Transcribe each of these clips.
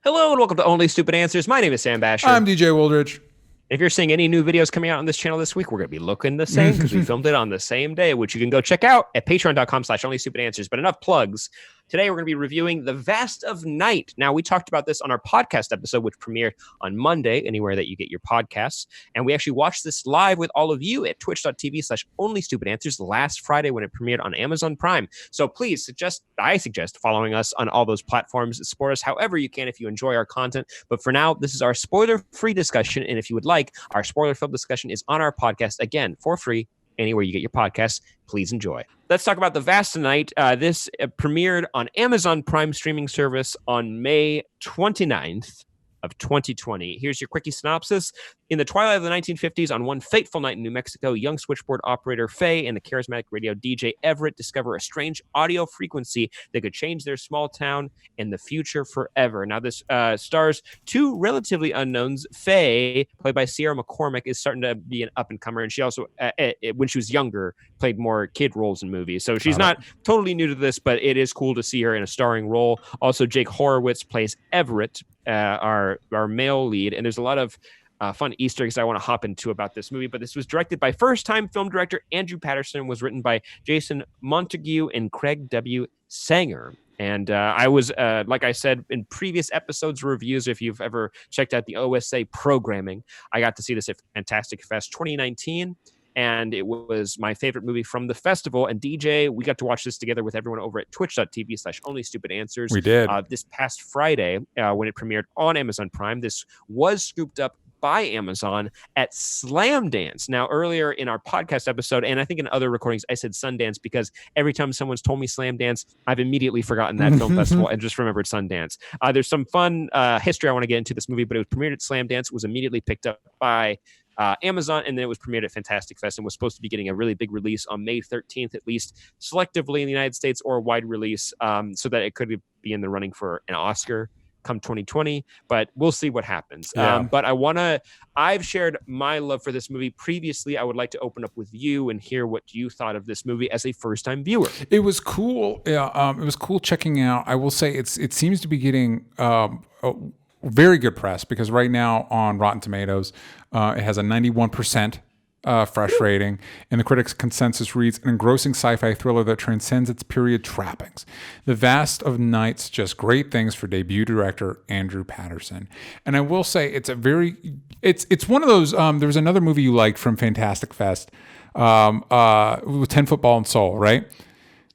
Hello and welcome to Only Stupid Answers. My name is Sam Basher. I'm DJ Woldridge. If you're seeing any new videos coming out on this channel this week, we're going to be looking the same because we filmed it on the same day, which you can go check out at patreon.com/onlystupidanswers. But enough plugs. Today, we're going to be reviewing The Vast of Night. Now, we talked about this on our podcast episode, which premiered on Monday, anywhere that you get your podcasts. And we actually watched this live with all of you at twitch.tv/onlystupidanswers last Friday when it premiered on Amazon Prime. So please, I suggest following us on all those platforms. Support us however you can if you enjoy our content. But for now, this is our spoiler-free discussion. And if you would like, our spoiler-filled discussion is on our podcast, again, for free, anywhere you get your podcasts. Please enjoy. Let's talk about The Vast of Night. This premiered on Amazon Prime streaming service on May 29th of 2020. Here's your quickie synopsis. In the twilight of the 1950s, on one fateful night in New Mexico, young switchboard operator Faye and the charismatic radio DJ Everett discover a strange audio frequency that could change their small town and the future forever. Now, this stars two relatively unknowns. Faye, played by Sierra McCormick, is starting to be an up-and-comer, and she also, when she was younger, played more kid roles in movies. So she's not totally new to this, but it is cool to see her in a starring role. Also, Jake Horowitz plays Everett, our male lead, and there's a lot of fun Easter eggs I want to hop into about this movie. But this was directed by first-time film director Andrew Patterson, was written by Jason Montague and Craig W. Sanger. And I was, like I said in previous episodes reviews, if you've ever checked out the OSA programming, I got to see this at Fantastic Fest 2019. And it was my favorite movie from the festival. And DJ, we got to watch this together with everyone over at twitch.tv/onlystupidanswers. We did. This past Friday, when it premiered on Amazon Prime. This was scooped up by Amazon at Slamdance. Now, earlier in our podcast episode, and I think in other recordings, I said Sundance because every time someone's told me Slamdance, I've immediately forgotten that film festival and just remembered Sundance. There's some fun history I want to get into this movie, but it was premiered at Slamdance, was immediately picked up by Amazon, and then it was premiered at Fantastic Fest and was supposed to be getting a really big release on May 13th, at least selectively in the United States, or a wide release, so that it could be in the running for an Oscar come 2020, but we'll see what happens. Yeah. But I've shared my love for this movie previously. I would like to open up with you and hear what you thought of this movie as a first-time viewer. It was cool. Yeah, it was cool checking out. I will say it seems to be getting very good press, because right now on Rotten Tomatoes, it has a 91% fresh rating, and the critics' consensus reads, an engrossing sci-fi thriller that transcends its period trappings. The Vast of Night's just great things for debut director Andrew Patterson. And I will say it's one of those, there was another movie you liked from Fantastic Fest, with 10 Foot Ball and Soul, right?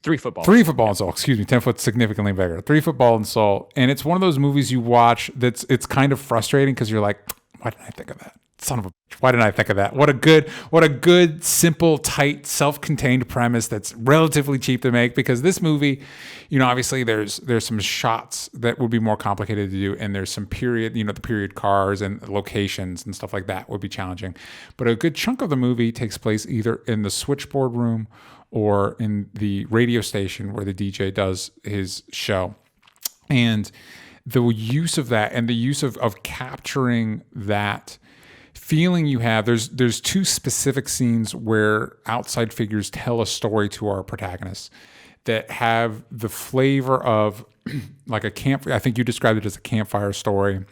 3 football. 3 Foot Ball and Soul, excuse me. 10 Foot's significantly bigger. 3 Foot Ball and Soul. And it's one of those movies you watch it's kind of frustrating, because you're like, why didn't I think of that? Son of a bitch, why didn't I think of that? What a good, simple, tight, self-contained premise that's relatively cheap to make, because this movie, obviously there's some shots that would be more complicated to do, and there's some period, the period cars and locations and stuff like that would be challenging. But a good chunk of the movie takes place either in the switchboard room or in the radio station where the DJ does his show. And the use of that, and the use of capturing that feeling you have, there's two specific scenes where outside figures tell a story to our protagonists that have the flavor of like a camp. I think you described it as a campfire story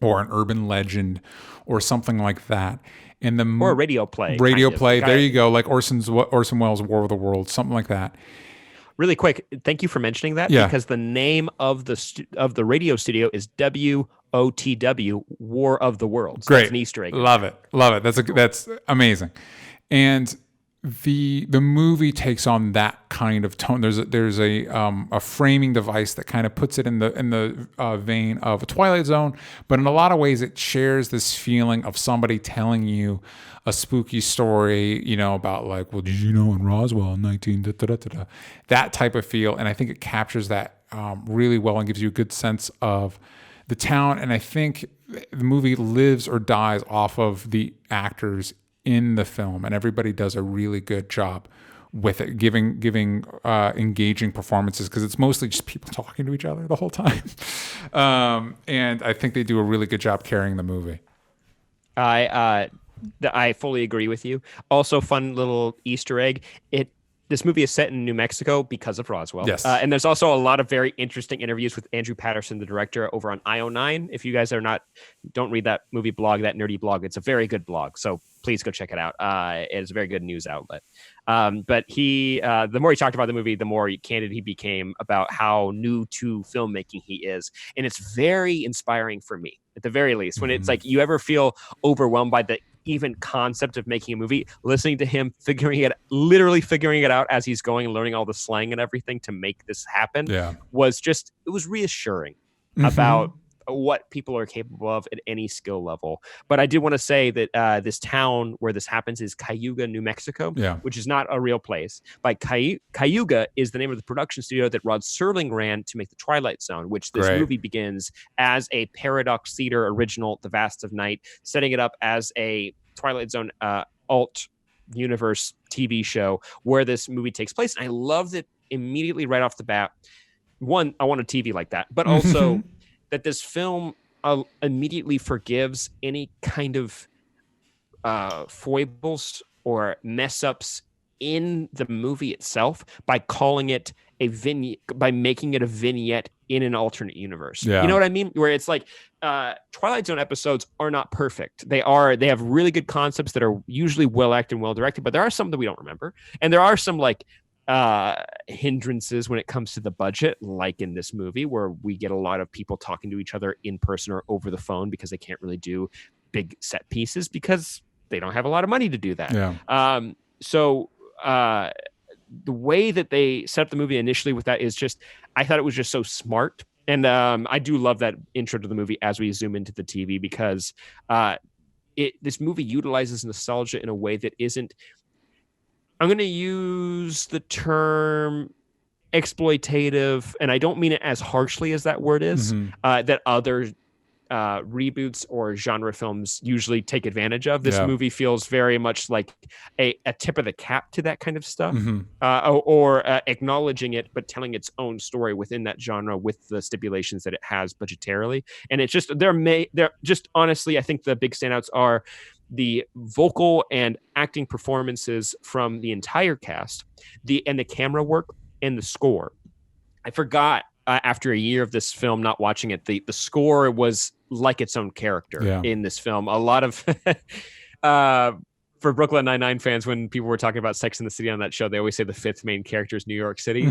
or an urban legend or something like that. Or a radio play. There you go. Like Orson Welles' War of the Worlds, something like that. Really quick, thank you for mentioning that, because the name of the radio studio is WOTW, War of the Worlds. Great. That's an Easter egg. Love it. That's amazing. And the movie takes on that kind of tone. There's a framing device that kind of puts it in the vein of a Twilight Zone, but in a lot of ways it shares this feeling of somebody telling you a spooky story, about like, well, did you know in Roswell in 19 that type of feel. And I think it captures that really well and gives you a good sense of the town. And I think the movie lives or dies off of the actors in the film, and everybody does a really good job with it, giving engaging performances, because it's mostly just people talking to each other the whole time. And I think they do a really good job carrying the movie. I fully agree with you. Also, fun little Easter egg. this movie is set in New Mexico because of Roswell. Yes. And there's also a lot of very interesting interviews with Andrew Patterson, the director, over on IO9. If you guys don't read that movie blog, that nerdy blog, it's a very good blog. So please go check it out. It's a very good news outlet. But the more he talked about the movie, the more candid he became about how new to filmmaking he is. And it's very inspiring for me, at the very least. When it's like, you ever feel overwhelmed by the even concept of making a movie, listening to him literally figuring it out as he's going and learning all the slang and everything to make this happen was reassuring about what people are capable of at any skill level. But I did want to say that this town where this happens is Cayuga, New Mexico, which is not a real place. But Cayuga is the name of the production studio that Rod Serling ran to make The Twilight Zone, which this movie begins as a Paradox Theater original, The Vast of Night, setting it up as a Twilight Zone alt universe TV show where this movie takes place. And I love that immediately right off the bat. One, I want a TV like that, but also that this film immediately forgives any kind of foibles or mess ups in the movie itself by calling it a vignette, by making it a vignette in an alternate universe. You know what I mean? Where it's like Twilight Zone episodes are not perfect. They have really good concepts that are usually well acted and well directed, but there are some that we don't remember. And there are some like hindrances when it comes to the budget, like in this movie where we get a lot of people talking to each other in person or over the phone because they can't really do big set pieces because they don't have a lot of money to do that. So the way that they set up the movie initially with that is just, I thought it was just so smart. And I do love that intro to the movie as we zoom into the TV because this movie utilizes nostalgia in a way that isn't, I'm going to use the term exploitative, and I don't mean it as harshly as that word is, that other reboots or genre films usually take advantage of. This movie feels very much like a tip of the cap to that kind of stuff, or acknowledging it, but telling its own story within that genre with the stipulations that it has budgetarily. And it's just, they're just honestly, I think the big standouts are the vocal and acting performances from the entire cast, and the camera work and the score. I forgot after a year of this film, not watching it, the score was like its own character in this film. A lot of for Brooklyn Nine-Nine fans, when people were talking about Sex and the City on that show, they always say the fifth main character is New York City.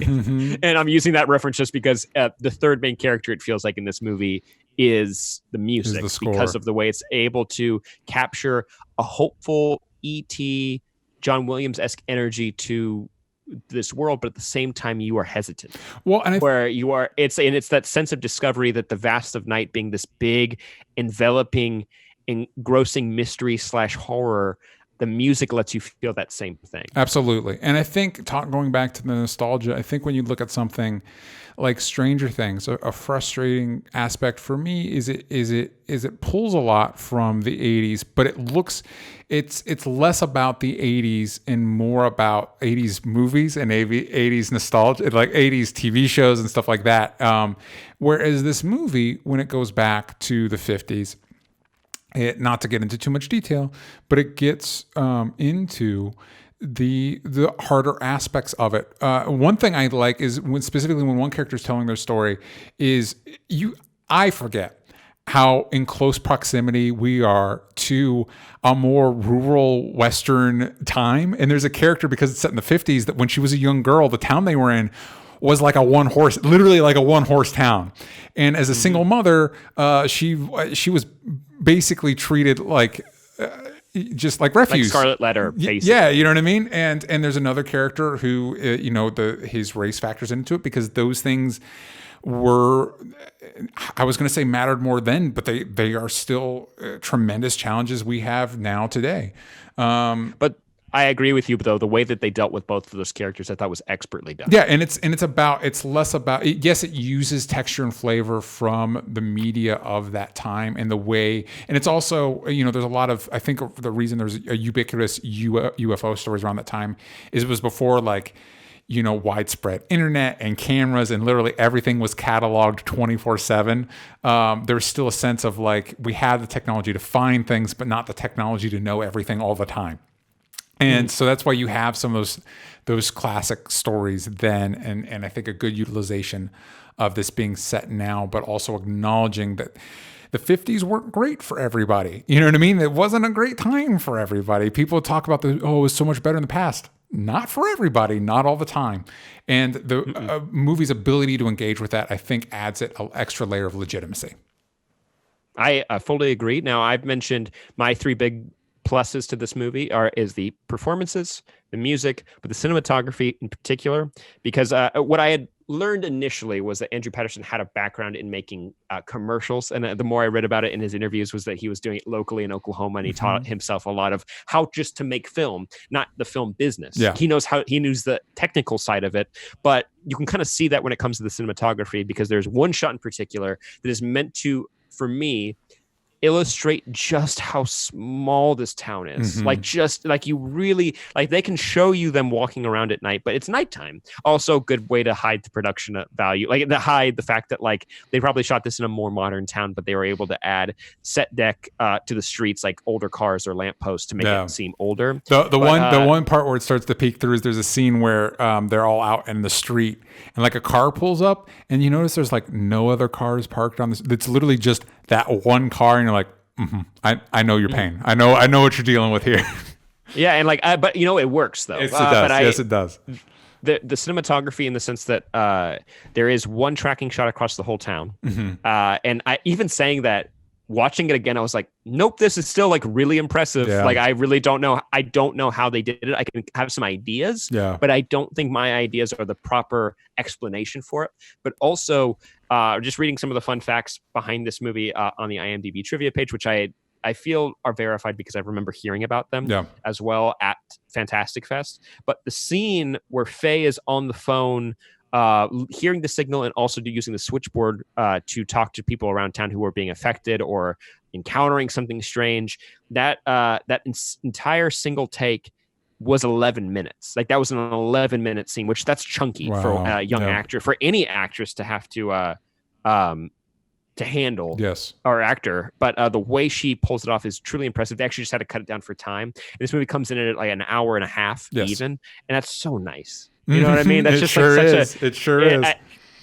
And I'm using that reference just because the third main character, it feels like in this movie, is the music, because of the way it's able to capture a hopeful E.T. John Williams-esque energy to this world, but at the same time you are hesitant. Well, and it's that sense of discovery that the vast of night being this big, enveloping, engrossing mystery / horror, the music lets you feel that same thing. Absolutely. And I think going back to the nostalgia, I think when you look at something like Stranger Things, a frustrating aspect for me is it pulls a lot from the 80s, but it's less about the 80s and more about 80s movies and 80s nostalgia, like 80s TV shows and stuff like that. Whereas this movie, when it goes back to the 50s, not to get into too much detail, but it gets into the harder aspects of it. One thing I like is specifically when one character is telling their story is I forget how in close proximity we are to a more rural Western time. And there's a character, because it's set in the 50s, that when she was a young girl, the town they were in was like literally like a one horse town. And as a single mother, she was basically treated like just like refuse, like Scarlet Letter, basically. Yeah, you know what I mean. And there's another character who his race factors into it, because those things were, I was going to say mattered more then, but they are still tremendous challenges we have now today. But I agree with you, though. The way that they dealt with both of those characters, I thought was expertly done. Yeah, and it's less about, yes, it uses texture and flavor from the media of that time and the way, and it's also, there's a lot of, I think the reason there's a ubiquitous UFO stories around that time is it was before widespread internet and cameras, and literally everything was cataloged 24/7. There was still a sense of we had the technology to find things, but not the technology to know everything all the time. And so that's why you have some of those classic stories then, and I think a good utilization of this being set now, but also acknowledging that the 50s weren't great for everybody. You know what I mean? It wasn't a great time for everybody. People talk about it was so much better in the past. Not for everybody, not all the time. And the movie's ability to engage with that, I think, adds it an extra layer of legitimacy. I fully agree. Now, I've mentioned my three big pluses to this movie is the performances, the music, but the cinematography in particular, because what I had learned initially was that Andrew Patterson had a background in making commercials, and the more I read about it in his interviews was that he was doing it locally in Oklahoma, and he taught himself a lot of how just to make film, not the film business. Yeah. He knows the technical side of it, but you can kind of see that when it comes to the cinematography, because there's one shot in particular that is meant to, for me, illustrate just how small this town is. Like you really, like, they can show you them walking around at night, but it's nighttime. Also, good way to hide the production value, like to hide the fact that like they probably shot this in a more modern town, but they were able to add set deck to the streets, like older cars or lampposts, to make it seem older. The one part where it starts to peek through is there's a scene where they're all out in the street and like a car pulls up and you notice there's like no other cars parked on this. It's literally just that one car, and you're like, I know your pain. I know what you're dealing with here. Yeah, and like, but you know, it works though. It does. Yes, it does. The cinematography, in the sense that there is one tracking shot across the whole town, and I even saying that, watching it again, I was like, nope, this is still like really impressive. Yeah. Like, I really don't know. I don't know how they did it. I can have some ideas, but I don't think my ideas are the proper explanation for it. But also, just reading some of the fun facts behind this movie on the IMDb trivia page, which I feel are verified because I remember hearing about them as well at Fantastic Fest. But the scene where Faye is on the phone, hearing the signal and also using the switchboard to talk to people around town who are being affected or encountering something strange, that entire single take was 11 minutes. Like, that was an 11-minute scene, which that's chunky for a young actor, for any actress to have to handle, or actor. But the way she pulls it off is truly impressive. They actually just had to cut it down for time. And this movie comes in at like an hour and a half even, and that's so nice. You know what I mean? That's just sure like is. It sure is.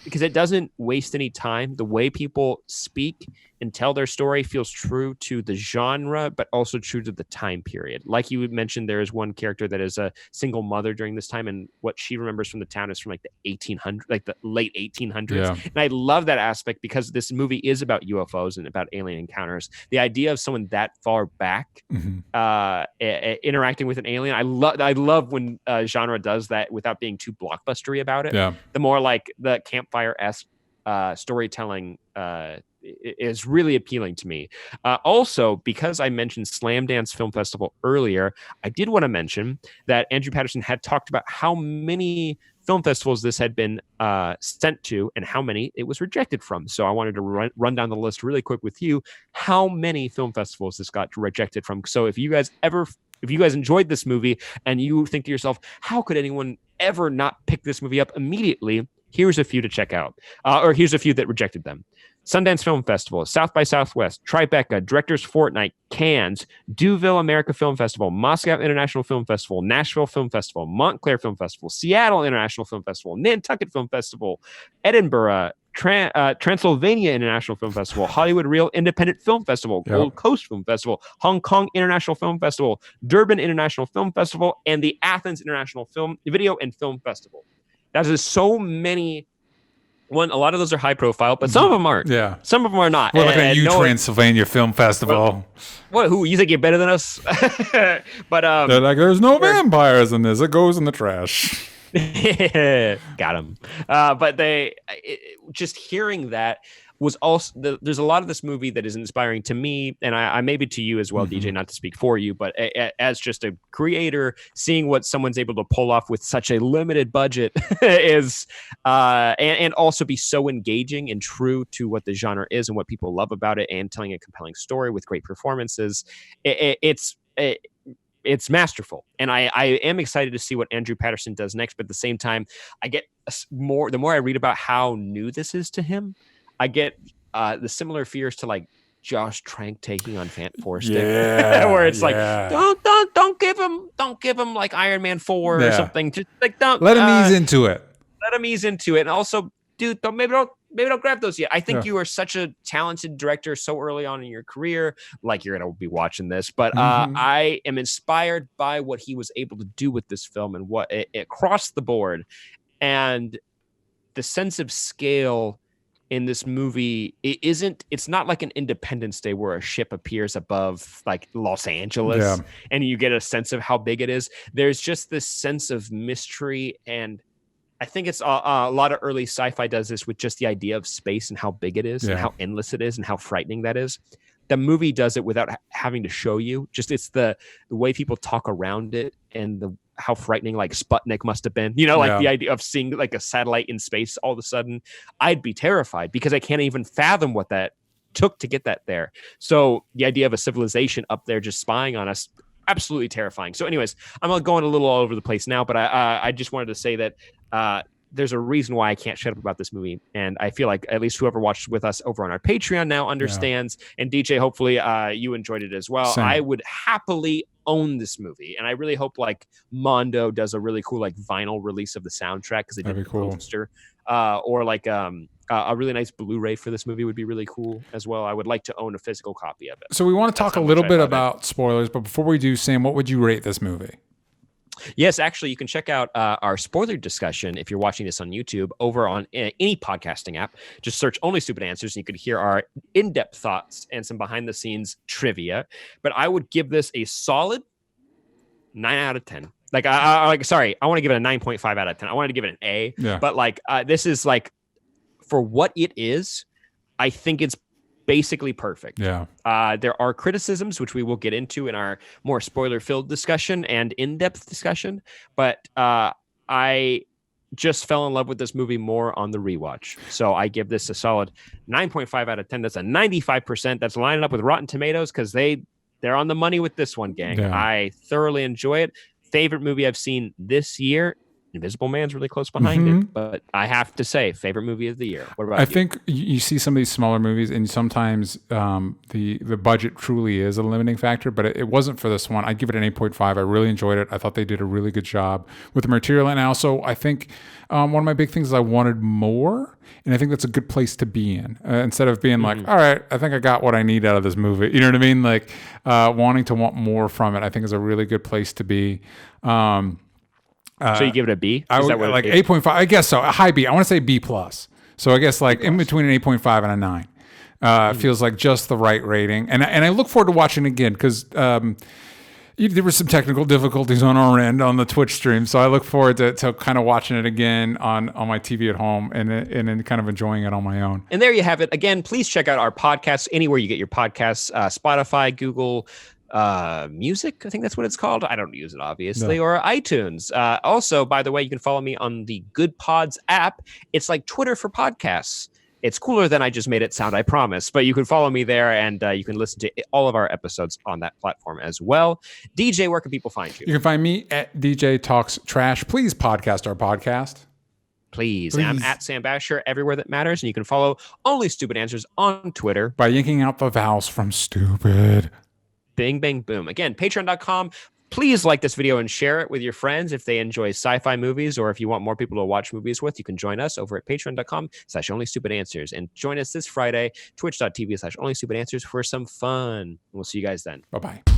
Because it doesn't waste any time. The way people speak and tell their story feels true to the genre, but also true to the time period. Like you mentioned, there is one character that is a single mother during this time, and what she remembers from the town is from like the 1800s, like the late 1800s. And I love that aspect because this movie is about UFOs and about alien encounters. The idea of someone that far back interacting with an alien, I love when genre does that without being too blockbustery about it. The more like the campfire-esque storytelling is really appealing to me. Also, because I mentioned Slam Dance Film Festival earlier, I did want to mention that Andrew Patterson had talked about how many film festivals this had been sent to and how many it was rejected from. So I wanted to run down the list really quick with you, how many film festivals this got rejected from. So if you guys enjoyed this movie and you think to yourself, how could anyone ever not pick this movie up immediately? Here's a few to check out, or here's a few that rejected them. Sundance Film Festival, South by Southwest, Tribeca, Directors Fortnight, Cannes, Deauville America Film Festival, Moscow International Film Festival, Nashville Film Festival, Montclair Film Festival, Seattle International Film Festival, Nantucket Film Festival, Edinburgh, Transylvania International Film Festival, Hollywood Real Independent Film Festival, Gold Coast Film Festival, Hong Kong International Film Festival, Durban International Film Festival, and the Athens International Video and Film Festival. That is so many. A lot of those are high profile, but some of them aren't. Some of them are not. We're looking at you, Transylvania Film Festival. What? Who? You think you're better than us? But they're like, there's no vampires in this. It goes in the trash. Got him. But just hearing that was also there's a lot of this movie that is inspiring to me, and I maybe to you as well, DJ, not to speak for you, but as just a creator, seeing what someone's able to pull off with such a limited budget is and also be so engaging and true to what the genre is and what people love about it, and telling a compelling story with great performances. It's masterful, and I am excited to see what Andrew Patterson does next. But at the same time, I get the more I read about how new this is to him, I get the similar fears to like Josh Trank taking on Fant Four Stick, Yeah, where it's like, yeah. don't give him like Iron Man 4 or something. Just like don't let him ease into it. Let him ease into it. And also, dude, maybe don't grab those yet. I think you are such a talented director so early on in your career. Like, you're gonna be watching this, but I am inspired by what he was able to do with this film and what it across the board, and the sense of scale in this movie. It's not like an Independence Day where a ship appears above like Los Angeles and you get a sense of how big it is. There's just this sense of mystery, and I think it's a lot of early sci-fi does this with just the idea of space and how big it is and how endless it is and how frightening that is. The movie does it without having to show you. Just it's the way people talk around it and how frightening like Sputnik must have been. The idea of seeing like a satellite in space all of a sudden. I'd be terrified because I can't even fathom what that took to get that there. So the idea of a civilization up there just spying on us, absolutely terrifying. So anyways, I'm going a little all over the place now, but I just wanted to say that there's a reason why I can't shut up about this movie. And I feel like at least whoever watched with us over on our Patreon now understands. And DJ, hopefully you enjoyed it as well. Same. I would happily own this movie. And I really hope like Mondo does a really cool like vinyl release of the soundtrack, because they did a poster. Or like a really nice Blu-ray for this movie would be really cool as well. I would like to own a physical copy of it. So we want to talk a little bit about spoilers, but before we do, Sam, what would you rate this movie? Yes, actually, you can check out our spoiler discussion if you're watching this on YouTube over on any podcasting app. Just search Only Stupid Answers, and you can hear our in-depth thoughts and some behind-the-scenes trivia. But I would give this a solid 9 out of 10. I want to give it a 9.5 out of 10. I wanted to give it an A. Yeah. But this is like, for what it is, I think it's basically perfect. Yeah. There are criticisms, which we will get into in our more spoiler-filled discussion and in-depth discussion, but I just fell in love with this movie more on the rewatch. So I give this a solid 9.5 out of 10. That's a 95%. That's lining up with Rotten Tomatoes because they're on the money with this one, gang. Yeah. I thoroughly enjoy it. Favorite movie I've seen this year. Invisible Man's really close behind it, but I have to say, favorite movie of the year. What about you? I think you see some of these smaller movies, and sometimes the budget truly is a limiting factor, but it wasn't for this one. I'd give it an 8.5. I really enjoyed it. I thought they did a really good job with the material, and also I think one of my big things is I wanted more, and I think that's a good place to be in. Instead of being like, all right, I think I got what I need out of this movie. You know what I mean? Like wanting to want more from it, I think is a really good place to be. So you give it a B? I would like 8.5. I guess so. A high B. I want to say B plus. So I guess like in between an 8.5 and a 9. Feels like just the right rating. And I look forward to watching it again because there were some technical difficulties on our end on the Twitch stream. So I look forward to kind of watching it again on my TV at home and then kind of enjoying it on my own. And there you have it. Again, please check out our podcasts anywhere you get your podcasts, Spotify, Google, Music, I think that's what it's called. I don't use it, obviously, or iTunes. Also, by the way, you can follow me on the Good Pods app. It's like Twitter for podcasts. It's cooler than I just made it sound, I promise. But you can follow me there, and you can listen to all of our episodes on that platform as well. DJ, where can people find you? You can find me at DJ Talks Trash. Please podcast our podcast. Please. And I'm at Sam Basher everywhere that matters. And you can follow Only Stupid Answers on Twitter by yanking out the vowels from stupid. Bing, bang, boom. Again, patreon.com. Please like this video and share it with your friends if they enjoy sci-fi movies, or if you want more people to watch movies with, you can join us over at patreon.com/onlystupidanswers and join us this Friday, twitch.tv/onlystupidanswers for some fun. We'll see you guys then. Bye-bye.